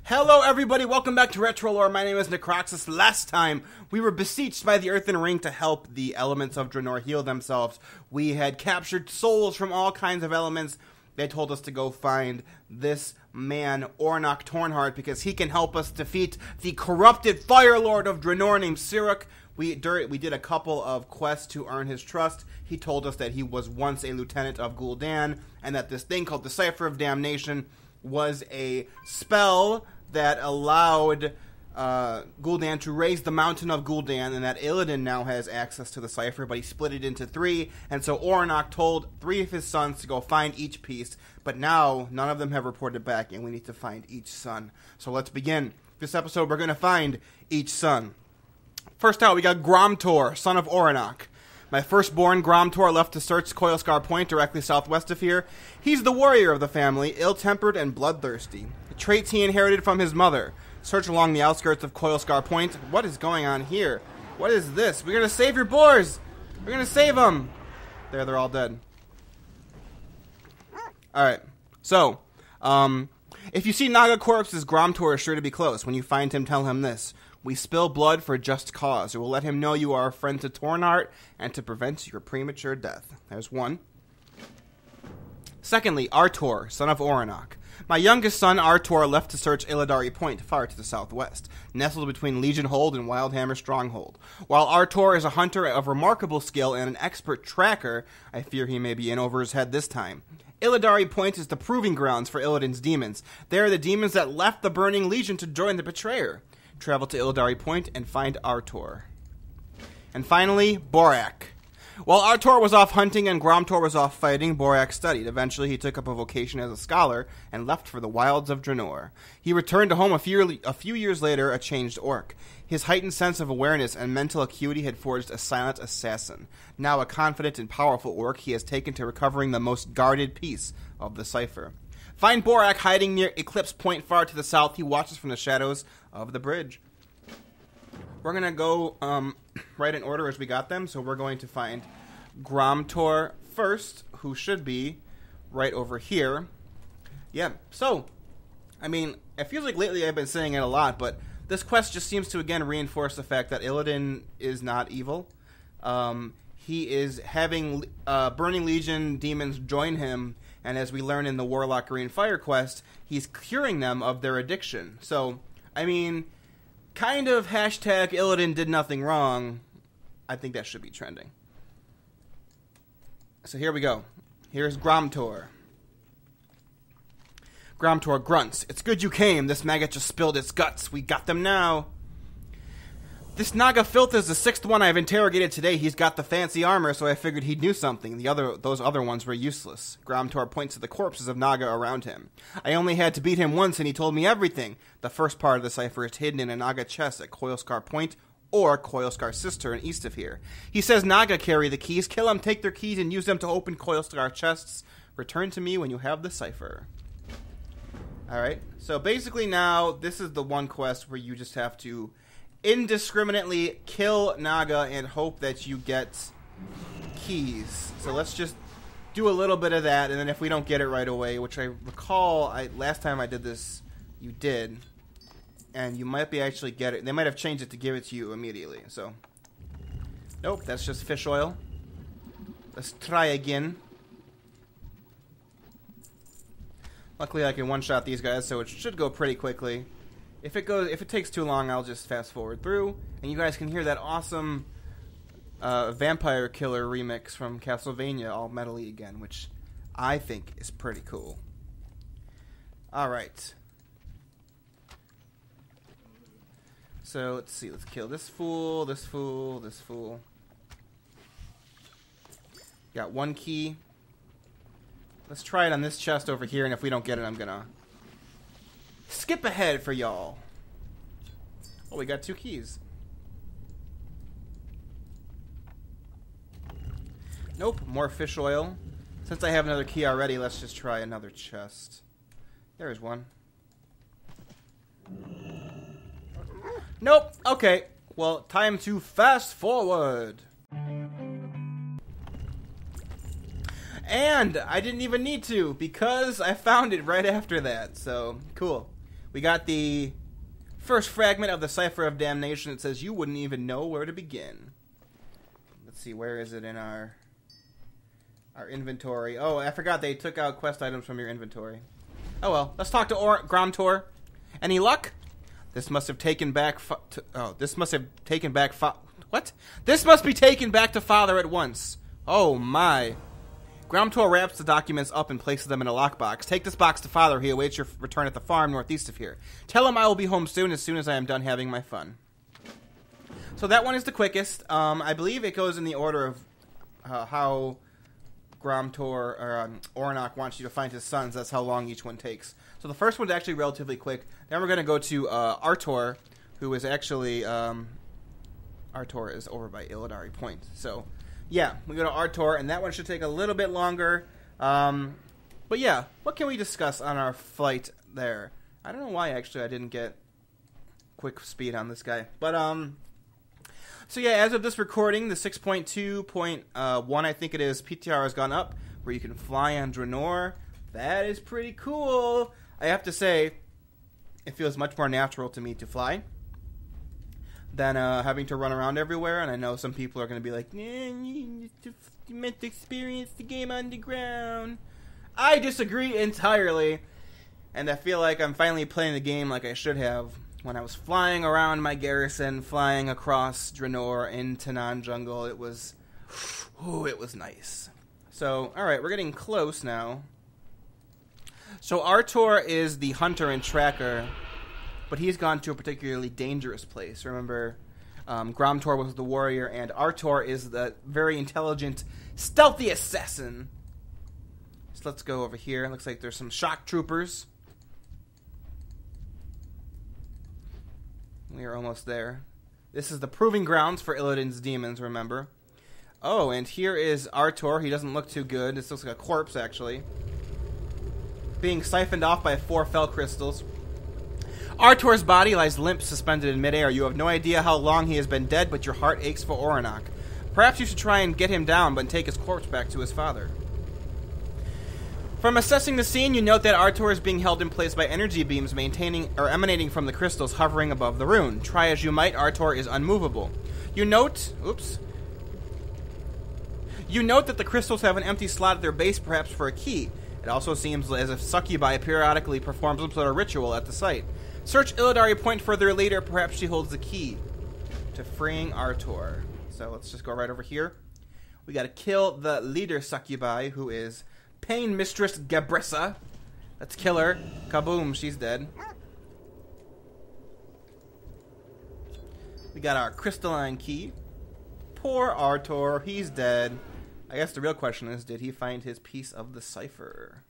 Hello everybody, welcome back to Retro Lore. My name is Necroxis. Last time, we were besieged by the Earthen Ring to help the elements of Draenor heal themselves. We had captured souls from all kinds of elements. They told us to go find this man, Oronok Torn-Heart, because he can help us defeat the corrupted Fire Lord of Draenor named Sirik. We did a couple of quests to earn his trust. He told us that he was once a lieutenant of Gul'dan, and that this thing called the Cipher of Damnation was a spell that allowed Gul'dan to raise the mountain of Gul'dan, and that Illidan now has access to the cipher, but he split it into three, and so Oronok told three of his sons to go find each piece, but now none of them have reported back, and we need to find each son. So let's begin. This episode, we're going to find each son. First out, we got Gromtor, son of Oronok. My firstborn, Gromtor, left to search Coilscar Point directly southwest of here. He's the warrior of the family, ill-tempered and bloodthirsty. The traits he inherited from his mother. Search along the outskirts of Coilscar Point. What is going on here? What is this? We're gonna save your boars! We're gonna save them! There, they're all dead. Alright, so, if you see Naga corpses, Gromtor is sure to be close. When you find him, tell him this. We spill blood for just cause. It will let him know you are a friend to Torn-Heart and to prevent your premature death. There's one. Secondly, Artor, son of Oronok. My youngest son, Artor, left to search Illidari Point, far to the southwest, nestled between Legion Hold and Wildhammer Stronghold. While Artor is a hunter of remarkable skill and an expert tracker, I fear he may be in over his head this time. Illidari Point is the proving grounds for Illidan's demons. They are the demons that left the Burning Legion to join the Betrayer. Travel to Illidari Point and find Artor. And finally, Borak. While Artor was off hunting and Gromtor was off fighting, Borak studied. Eventually, he took up a vocation as a scholar and left for the wilds of Draenor. He returned to home a few years later, a changed orc. His heightened sense of awareness and mental acuity had forged a silent assassin. Now a confident and powerful orc, he has taken to recovering the most guarded piece of the cipher. Find Borak hiding near Eclipse Point far to the south. He watches from the shadows of the bridge. We're going to go right in order as we got them. So we're going to find Gromtor first, who should be right over here. Yeah, so, I mean, it feels like lately I've been saying it a lot, but this quest just seems to again reinforce the fact that Illidan is not evil. He is having Burning Legion demons join him, and as we learn in the Warlock Green Fire quest, he's curing them of their addiction. So, I mean, kind of hashtag Illidan did nothing wrong. I think that should be trending. So here we go. Here's Gromtor. Gromtor grunts. It's good you came. This maggot just spilled its guts. We got them now. This Naga filth is the sixth one I've interrogated today. He's got the fancy armor, so I figured he knew something. Those other ones were useless. Gromtor points to the corpses of Naga around him. I only had to beat him once, and he told me everything. The first part of the cipher is hidden in a Naga chest at Coilscar Point, or Coilscar Cistern east of here. He says Naga carry the keys. Kill them, take their keys, and use them to open Coilscar chests. Return to me when you have the cipher. Alright, so basically now, this is the one quest where you just have to indiscriminately kill Naga and hope that you get keys. So let's just do a little bit of that, and then if we don't get it right away, which I recall last time I did this, you did, and you might be actually get it. They might have changed it to give it to you immediately. So, nope, that's just fish oil. Let's try again. Luckily, I can one-shot these guys, so it should go pretty quickly. If it takes too long, I'll just fast forward through, and you guys can hear that awesome Vampire Killer remix from Castlevania all metally again, which I think is pretty cool. Alright. So, let's see, let's kill this fool, this fool, this fool. Got one key. Let's try it on this chest over here, and if we don't get it, I'm gonna skip ahead for y'all. Oh, we got two keys. Nope, more fish oil. Since I have another key already, let's just try another chest. There's one. Nope, okay. Well, time to fast forward. And I didn't even need to, because I found it right after that, so cool. We got the first fragment of the Cipher of Damnation. It says you wouldn't even know where to begin. Let's see, where is it in our inventory? Oh, I forgot they took out quest items from your inventory. Oh well, let's talk to Gromtor. Any luck? This must have taken back. This must be taken back to Father at once. Oh my. Gromtor wraps the documents up and places them in a lockbox. Take this box to Father. He awaits your return at the farm northeast of here. Tell him I will be home soon as I am done having my fun. So that one is the quickest. I believe it goes in the order of how Gromtor or Oronok wants you to find his sons. That's how long each one takes. So the first one's actually relatively quick. Then we're going to go to Artor, who is actually... Artor is over by Illidari Point. So, yeah, we go to Artor, and that one should take a little bit longer. But yeah, what can we discuss on our flight there? I don't know why, actually, I didn't get quick speed on this guy. But, so yeah, as of this recording, the 6.2.1, I think it is, PTR has gone up, where you can fly on Draenor. That is pretty cool. I have to say, it feels much more natural to me to fly than having to run around everywhere. And I know some people are going to be like, you meant to experience the game on the ground. I disagree entirely. And I feel like I'm finally playing the game like I should have when I was flying around my garrison, flying across Draenor into non-jungle. It was nice. So, alright, we're getting close now. So Artor is the hunter and tracker, but he's gone to a particularly dangerous place. Remember, Gromtor was the warrior, and Artor is the very intelligent, stealthy assassin. So let's go over here. It looks like there's some shock troopers. We are almost there. This is the proving grounds for Illidan's demons, remember. Oh, and here is Artor. He doesn't look too good. This looks like a corpse, actually. Being siphoned off by 4 fel crystals. Artor's body lies limp, suspended in midair. You have no idea how long he has been dead, but your heart aches for Oronok. Perhaps you should try and get him down, but take his corpse back to his father. From assessing the scene, you note that Artor is being held in place by energy beams emanating from the crystals hovering above the rune. Try as you might, Artor is unmovable. You note that the crystals have an empty slot at their base, perhaps for a key. It also seems as if Succubi periodically performs some sort of ritual at the site. Search Illidari Point further later. Perhaps she holds the key to freeing Artor. So let's just go right over here. We gotta kill the leader Succubi, who is Pain Mistress Gabrissa. Let's kill her. Kaboom, she's dead. We got our crystalline key. Poor Artor, he's dead. I guess the real question is, did he find his piece of the cipher?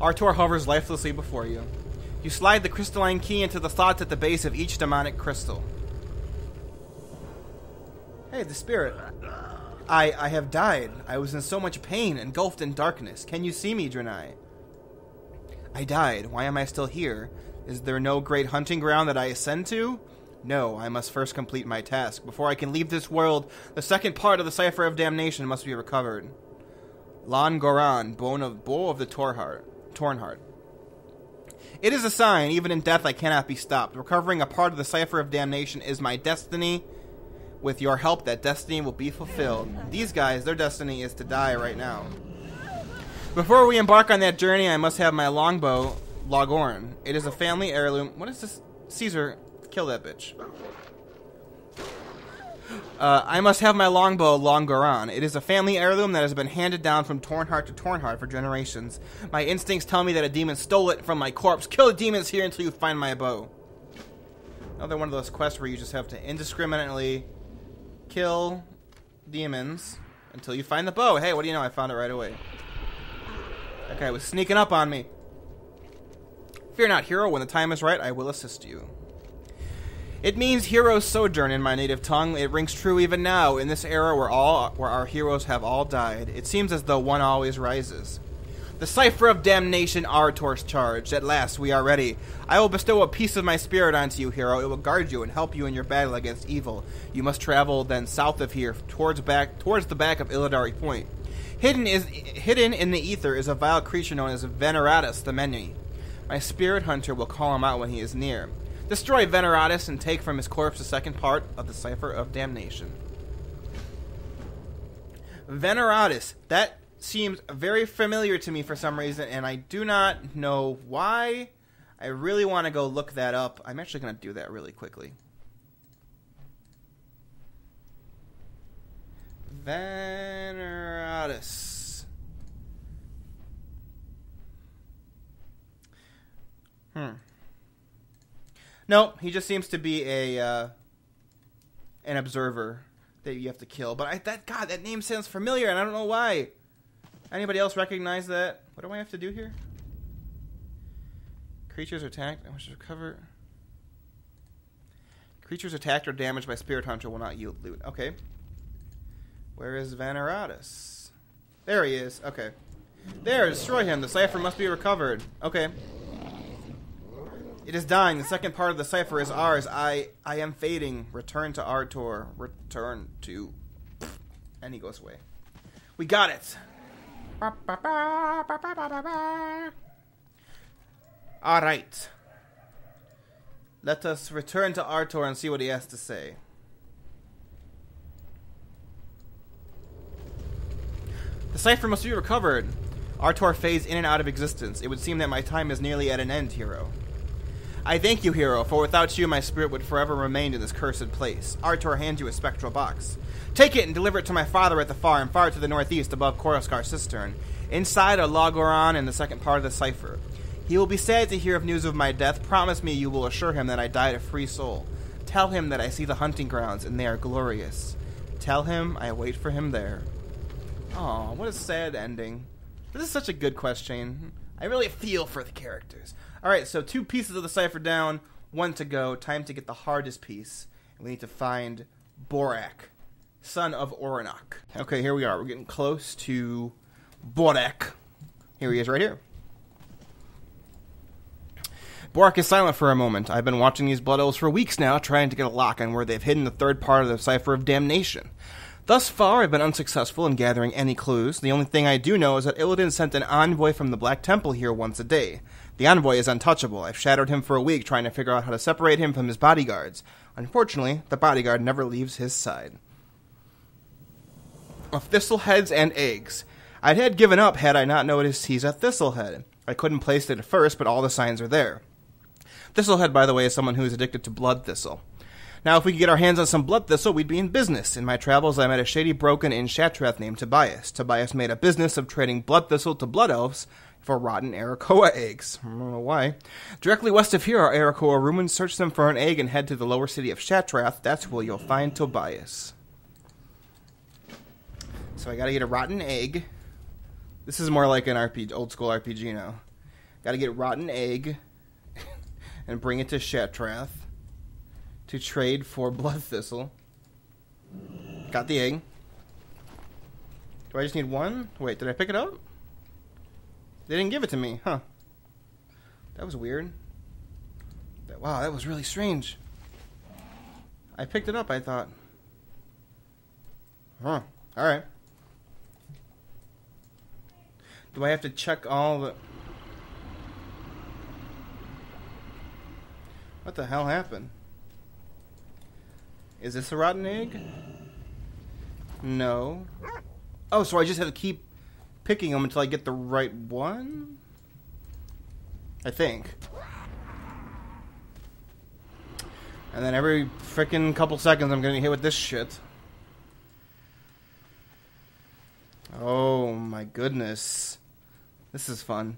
Artor hovers lifelessly before you. You slide the crystalline key into the slots at the base of each demonic crystal. Hey, the spirit. I have died. I was in so much pain, engulfed in darkness. Can you see me, Draenei? I died. Why am I still here? Is there no great hunting ground that I ascend to? No, I must first complete my task. Before I can leave this world, the second part of the Cipher of Damnation must be recovered. Lan Goran, Bow of the Torn-Heart. It is a sign. Even in death, I cannot be stopped. Recovering a part of the Cipher of Damnation is my destiny. With your help, that destiny will be fulfilled. These guys, their destiny is to die right now. Before we embark on that journey, I must have my longbow, Logorn. It is a family heirloom. What is this? Caesar, kill that bitch. I must have my longbow, Longoran. It is a family heirloom that has been handed down from Torn-Heart to Torn-Heart for generations. My instincts tell me that a demon stole it from my corpse. Kill the demons here until you find my bow. Another one of those quests where you just have to indiscriminately kill demons until you find the bow. Hey, what do you know? I found it right away. That guy was sneaking up on me. Fear not, hero. When the time is right, I will assist you. It means heroes sojourn in my native tongue. It rings true even now, in this era where our heroes have all died. It seems as though one always rises. The Cipher of Damnation, Artor's charge. At last, we are ready. I will bestow a piece of my spirit onto you, hero. It will guard you and help you in your battle against evil. You must travel then south of here, towards the back of Illidari Point. Hidden in the ether is a vile creature known as Veneratus the Many. My spirit hunter will call him out when he is near. Destroy Veneratus and take from his corpse the second part of the Cipher of Damnation. Veneratus. That seems very familiar to me for some reason, and I do not know why. I really want to go look that up. I'm actually going to do that really quickly. Veneratus. No, he just seems to be an observer that you have to kill. But that name sounds familiar, and I don't know why. Anybody else recognize that? What do I have to do here? Creatures attacked. I must recover. Creatures attacked or damaged by Spirit Hunter will not yield loot. Okay. Where is Veneratus? There he is. Okay. There, destroy him. The cipher must be recovered. Okay. It is dying. The second part of the cipher is ours. I am fading. Return to Artor. Return to... And he goes away. We got it. Alright. Let us return to Artor and see what he has to say. The cipher must be recovered. Artor fades in and out of existence. It would seem that my time is nearly at an end, hero. I thank you, hero, for without you my spirit would forever remain in this cursed place. Artor hands you a spectral box. Take it and deliver it to my father at the farm, far to the northeast above Koroskar Cistern. Inside are Logoran and the second part of the cipher. He will be sad to hear of news of my death. Promise me you will assure him that I died a free soul. Tell him that I see the hunting grounds and they are glorious. Tell him I wait for him there. Aw, what a sad ending. This is such a good quest chain. I really feel for the characters. Alright, so 2 pieces of the cipher down, 1 to go. Time to get the hardest piece. And we need to find Borak, son of Oronok. Okay, here we are. We're getting close to Borak. Here he is right here. Borak is silent for a moment. I've been watching these Blood Elves for weeks now, trying to get a lock on where they've hidden the third part of the Cipher of Damnation. Thus far, I've been unsuccessful in gathering any clues. The only thing I do know is that Illidan sent an envoy from the Black Temple here once a day. The envoy is untouchable. I've shadowed him for a week, trying to figure out how to separate him from his bodyguards. Unfortunately, the bodyguard never leaves his side. Of thistleheads and eggs. I had given up had I not noticed he's a thistlehead. I couldn't place it at first, but all the signs are there. Thistlehead, by the way, is someone who is addicted to blood thistle. Now, if we could get our hands on some blood thistle, we'd be in business. In my travels, I met a shady broken in Shattrath named Tobias. Tobias made a business of trading blood thistle to blood elves for rotten Arakoa eggs. I don't know why. Directly west of here are Arakoa ruins. Search them for an egg and head to the lower city of Shattrath. That's where you'll find Tobias. So I gotta get a rotten egg. This is more like an RPG, old school RPG now. Gotta get a rotten egg and bring it to Shattrath to trade for blood thistle. Got the egg. Do I just need 1? Wait, did I pick it up? They didn't give it to me, huh? That was weird. Wow, that was really strange. I picked it up, I thought. Huh, alright. Do I have to check all the... What the hell happened? Is this a rotten egg? No. Oh, so I just have to keep picking them until I get the right one? I think. And then every frickin' couple seconds I'm getting hit with this shit. Oh my goodness. This is fun.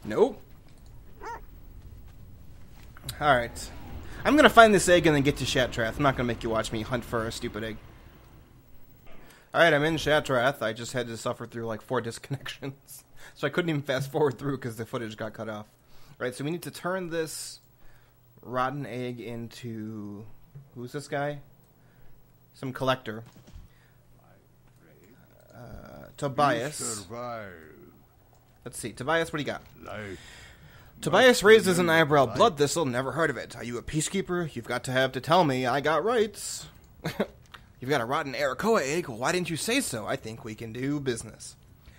Nope. Alright. I'm gonna find this egg and then get to Shattrath. I'm not gonna make you watch me hunt for a stupid egg. Alright, I'm in Shattrath. I just had to suffer through like 4 disconnections. So I couldn't even fast forward through because the footage got cut off. Alright, so we need to turn this rotten egg into... Who's this guy? Some collector. Tobias. Let's see. Tobias, what do you got? Tobias raises an eyebrow. Blood thistle, never heard of it. Are you a peacekeeper? You've got to have to tell me. I got rights. You've got a rotten Arakoa egg. Well, why didn't you say so? I think we can do business.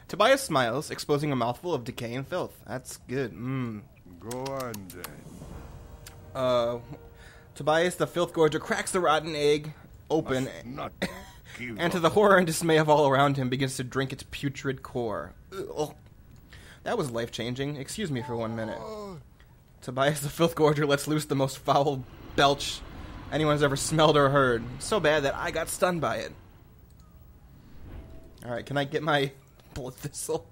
Tobias smiles, exposing a mouthful of decay and filth. That's good. Go on, then. Tobias, the filth gorger, cracks the rotten egg open, and to the horror and dismay of all around him, begins to drink its putrid core. Ugh. That was life-changing. Excuse me for 1 minute. Tobias, the filth gorger, lets loose the most foul belch anyone's ever smelled or heard. So bad that I got stunned by it. Alright, can I get my blood thistle?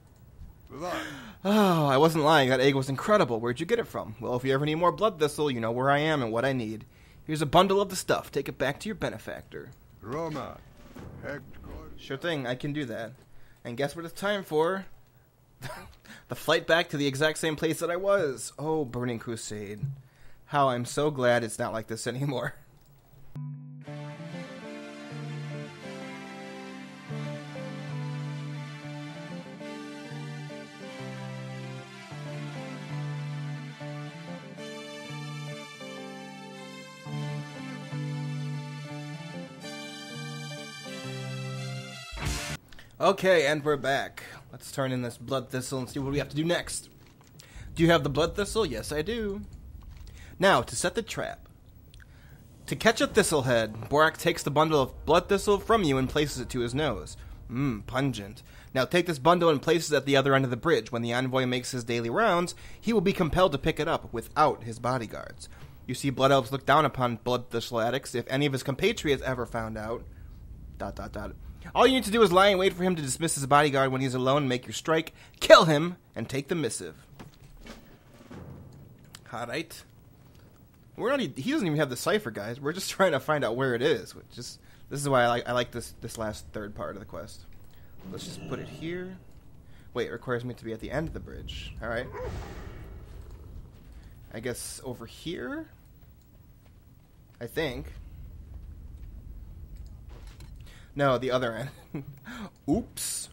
Oh, I wasn't lying. That egg was incredible. Where'd you get it from? Well, if you ever need more blood thistle, you know where I am and what I need. Here's a bundle of the stuff. Take it back to your benefactor. Roma. Sure thing. I can do that. And guess what it's time for? The flight back to the exact same place that I was. Oh, Burning Crusade. How I'm so glad it's not like this anymore. Okay, and we're back. Let's turn in this blood thistle and see what we have to do next. Do you have the blood thistle? Yes, I do. Now, to set the trap. To catch a thistlehead, Borak takes the bundle of blood thistle from you and places it to his nose. Pungent. Now take this bundle and place it at the other end of the bridge. When the envoy makes his daily rounds, he will be compelled to pick it up without his bodyguards. You see, blood elves look down upon blood thistle addicts. If any of his compatriots ever found out... ... All you need to do is lie in wait for him to dismiss his bodyguard when he's alone, make your strike, kill him, and take the missive. Alright. He doesn't even have the cipher, guys. We're just trying to find out where it is. This is why I like this last third part of the quest. Let's just put it here. Wait, it requires me to be at the end of the bridge. Alright. I guess over here? I think. No, the other end. Oops.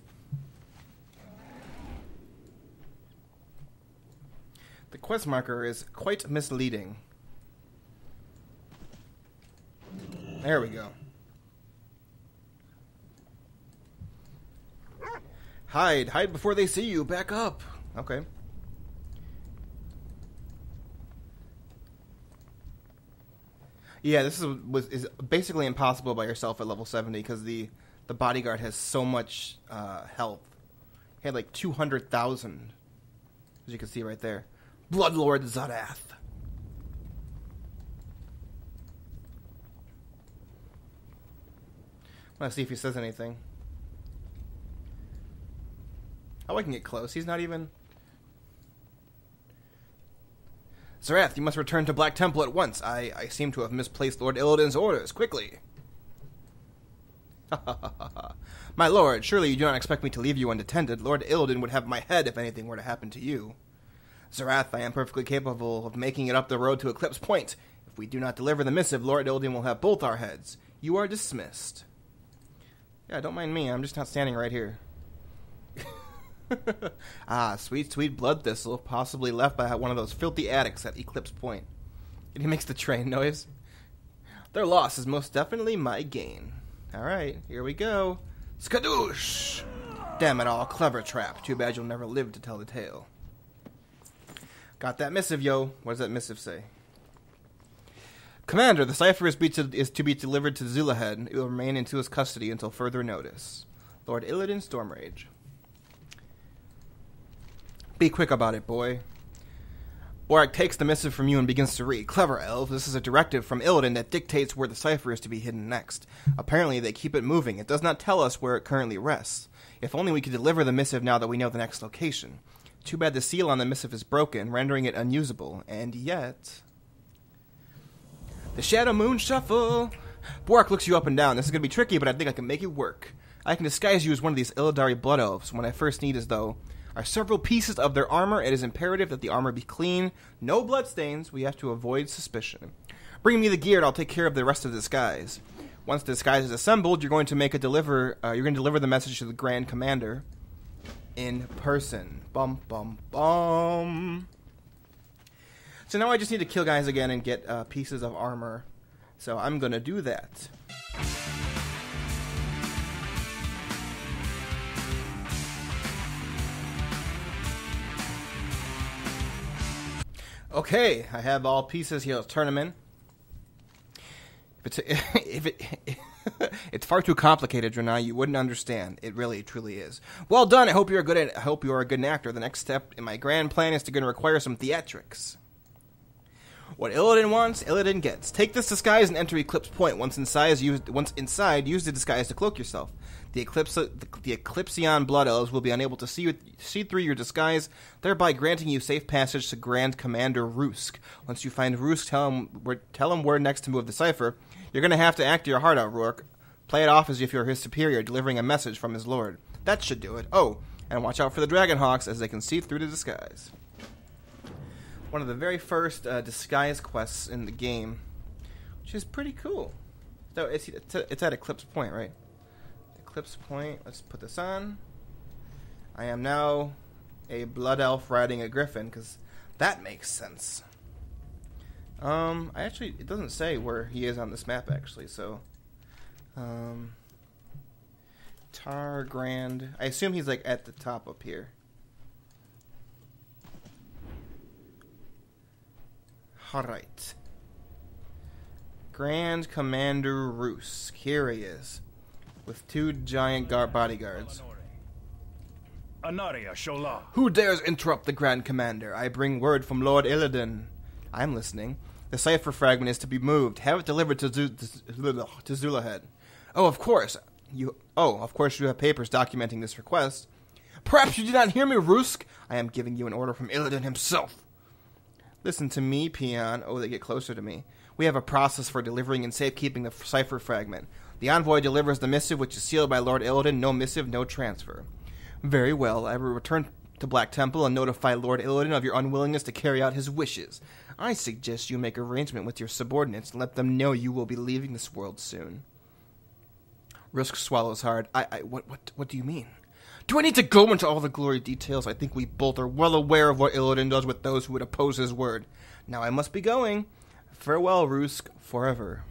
The quest marker is quite misleading. There we go. Hide before they see you. Back up. Okay. Yeah, this is basically impossible by yourself at level 70 because the bodyguard has so much health. He had like 200,000, as you can see right there. Bloodlord Zadath. Let's see if he says anything. Oh, I can get close. He's not even... Zarath, you must return to Black Temple at once. I seem to have misplaced Lord Illidan's orders. Quickly. My lord, surely you do not expect me to leave you unattended. Lord Illidan would have my head if anything were to happen to you. Zarath, I am perfectly capable of making it up the road to Eclipse Point. If we do not deliver the missive, Lord Illidan will have both our heads. You are dismissed. Yeah, don't mind me. I'm just not standing right here. Ah, sweet, sweet blood thistle, possibly left by one of those filthy addicts at Eclipse Point. And he makes the train noise. Their loss is most definitely my gain. Alright, here we go. Skadoosh! Damn it all, clever trap. Too bad you'll never live to tell the tale. Got that missive, yo. What does that missive say? Commander, the cipher is to be delivered to Zulahead. It will remain in his custody until further notice. Lord Illidan Stormrage. Be quick about it, boy. Borak takes the missive from you and begins to read. Clever elf, this is a directive from Illidan that dictates where the cipher is to be hidden next. Apparently they keep it moving. It does not tell us where it currently rests. If only we could deliver the missive now that we know the next location. Too bad the seal on the missive is broken, rendering it unusable. And yet... The Shadow Moon Shuffle! Borak looks you up and down. This is going to be tricky, but I think I can make it work. I can disguise you as one of these Illidari blood elves. When I first need as though... are several pieces of their armor. It is imperative that the armor be clean. No bloodstains. We have to avoid suspicion. Bring me the gear and I'll take care of the rest of the disguise. Once the disguise is assembled, you're going to deliver the message to the Grand Commander in person. Bum bum bum. So now I just need to kill guys again and get pieces of armor. So I'm going to do that. Okay, I have all pieces here. Let's turn them in. It's far too complicated, Drenai. You wouldn't understand. It really, truly is. Well done. I hope you're a good actor. The next step in my grand plan is going to require some theatrics. What Illidan wants, Illidan gets. Take this disguise and enter Eclipse Point. Once inside, use the disguise to cloak yourself. The Eclipsean Blood Elves will be unable to see through your disguise, thereby granting you safe passage to Grand Commander Rusk. Once you find Rusk, tell him where next to move the Cipher. You're going to have to act your heart out, Rourke. Play it off as if you're his superior, delivering a message from his lord. That should do it. Oh, and watch out for the Dragonhawks as they can see through the disguise. One of the very first disguise quests in the game, which is pretty cool. So it's at Eclipse Point, right? Eclipse Point. Let's put this on. I am now a blood elf riding a griffin, because that makes sense. It doesn't say where he is on this map, actually, so... Tar Grand... I assume he's, like, at the top up here. Alright. Grand Commander Rusk. Here he is. With two giant bodyguards. Who dares interrupt the Grand Commander? I bring word from Lord Illidan. I'm listening. The Cipher fragment is to be moved. Have it delivered to Zulahead. Of course you have papers documenting this request. Perhaps you did not hear me, Rusk. I am giving you an order from Illidan himself. Listen to me, peon. Oh, they get closer to me. We have a process for delivering and safekeeping the Cipher fragment. The envoy delivers the missive, which is sealed by Lord Illidan. No missive, no transfer. Very well. I will return to Black Temple and notify Lord Illidan of your unwillingness to carry out his wishes. I suggest you make arrangement with your subordinates and let them know you will be leaving this world soon. Rusk swallows hard. What do you mean? Do I need to go into all the gory details? I think we both are well aware of what Illidan does with those who would oppose his word. Now I must be going. Farewell, Rusk, forever.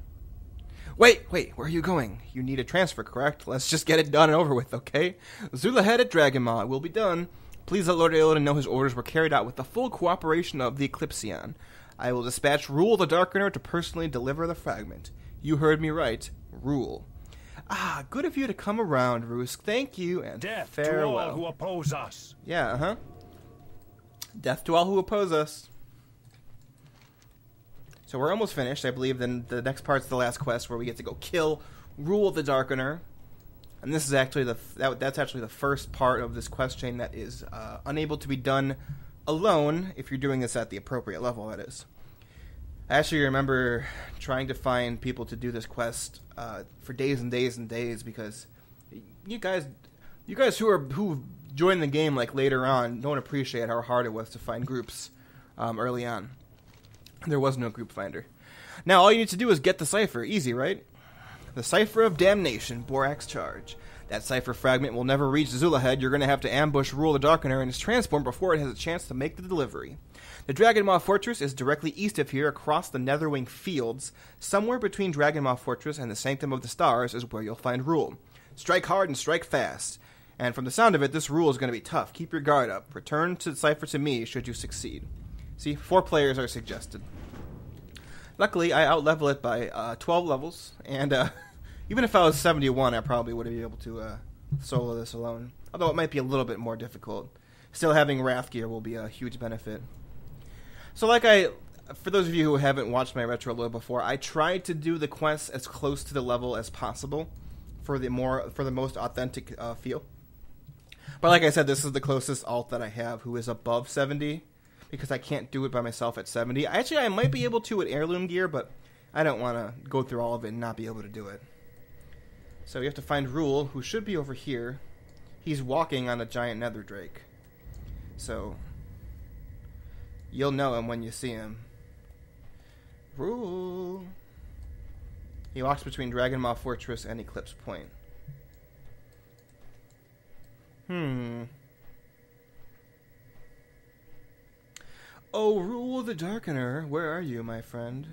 Wait, where are you going? You need a transfer, correct? Let's just get it done and over with, okay? Zulahead at Dragonmaw will be done. Please let Lord Illidan know his orders were carried out with the full cooperation of the Eclipsean. I will dispatch Rule the Darkener to personally deliver the fragment. You heard me right. Rule. Ah, good of you to come around, Rusk. Thank you, and death farewell. to all who oppose us. Yeah, Death to all who oppose us. So we're almost finished. I believe then the next part's the last quest where we get to go kill Rule the Darkener. And this is actually that's actually the first part of this quest chain that is unable to be done alone if you're doing this at the appropriate level, that is. I actually remember trying to find people to do this quest for days and days and days because you guys who joined the game like later on don't appreciate how hard it was to find groups early on. There was no group finder. Now all you need to do is get the cipher. Easy, right? The Cipher of Damnation, Borax Charge. That cipher fragment will never reach Zulahead. You're going to have to ambush Rule the Darkener and his transport before it has a chance to make the delivery. The Dragonmaw Fortress is directly east of here across the Netherwing Fields. Somewhere between Dragonmaw Fortress and the Sanctum of the Stars is where you'll find Rule. Strike hard and strike fast. And from the sound of it, this Rule is going to be tough. Keep your guard up. Return to the cipher to me should you succeed. See, 4 players are suggested. Luckily, I out-level it by 12 levels, and even if I was 71, I probably would have been able to solo this alone. Although it might be a little bit more difficult. Still having Wrath Gear will be a huge benefit. So for those of you who haven't watched my retro load before, I tried to do the quests as close to the level as possible for the most authentic feel. But like I said, this is the closest alt that I have who is above 70. Because I can't do it by myself at 70. Actually, I might be able to with heirloom gear, but I don't want to go through all of it and not be able to do it. So you have to find Rule, who should be over here. He's walking on a giant nether drake. So you'll know him when you see him. Rule. He walks between Dragonmaw Fortress and Eclipse Point. Oh, Rule the Darkener, where are you, my friend?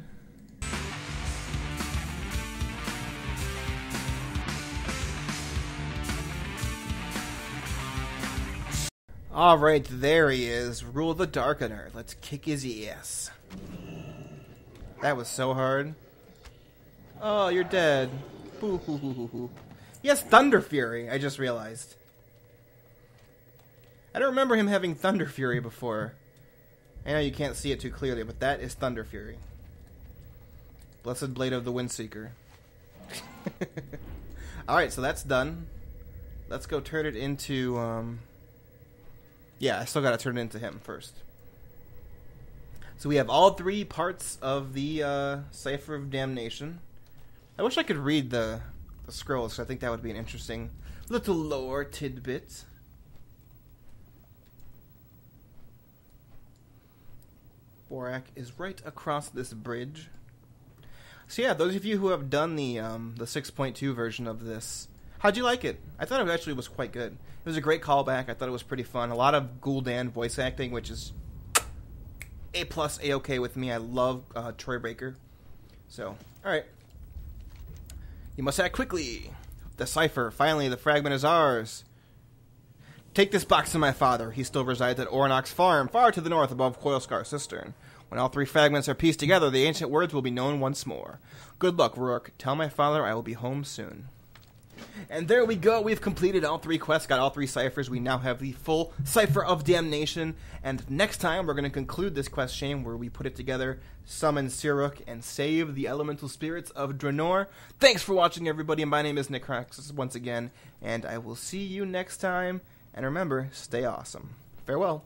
Alright, there he is. Rule the Darkener. Let's kick his ass. That was so hard. Oh, you're dead. Boo hoo hoo hoo hoo. He has Thunder Fury, I just realized. I don't remember him having Thunder Fury before. I know you can't see it too clearly, but that is Thunder Fury. Blessed Blade of the Windseeker. Alright, so that's done. Let's go turn it into, yeah, I still gotta turn it into him first. So we have all three parts of the Cipher of Damnation. I wish I could read the scrolls, because I think that would be an interesting little lore tidbit. Borak is right across this bridge. So yeah, those of you who have done the 6.2 version of this, how'd you like it? I thought it actually was quite good. It was a great callback. I thought it was pretty fun. A lot of Gul'dan voice acting, which is A+, A-okay with me. I love Troy Baker. So, alright. You must act quickly. The Cipher. Finally, the fragment is ours. Take this box to my father. He still resides at Oronok's farm, far to the north above Coilscar Cistern. When all three fragments are pieced together, the ancient words will be known once more. Good luck, Rourke. Tell my father I will be home soon. And there we go. We've completed all three quests, got all three ciphers. We now have the full Cipher of Damnation. And next time, we're going to conclude this quest chain where we put it together, summon Siruk, and save the elemental spirits of Draenor. Thanks for watching, everybody. My name is Necroxis once again, and I will see you next time. And remember, stay awesome. Farewell.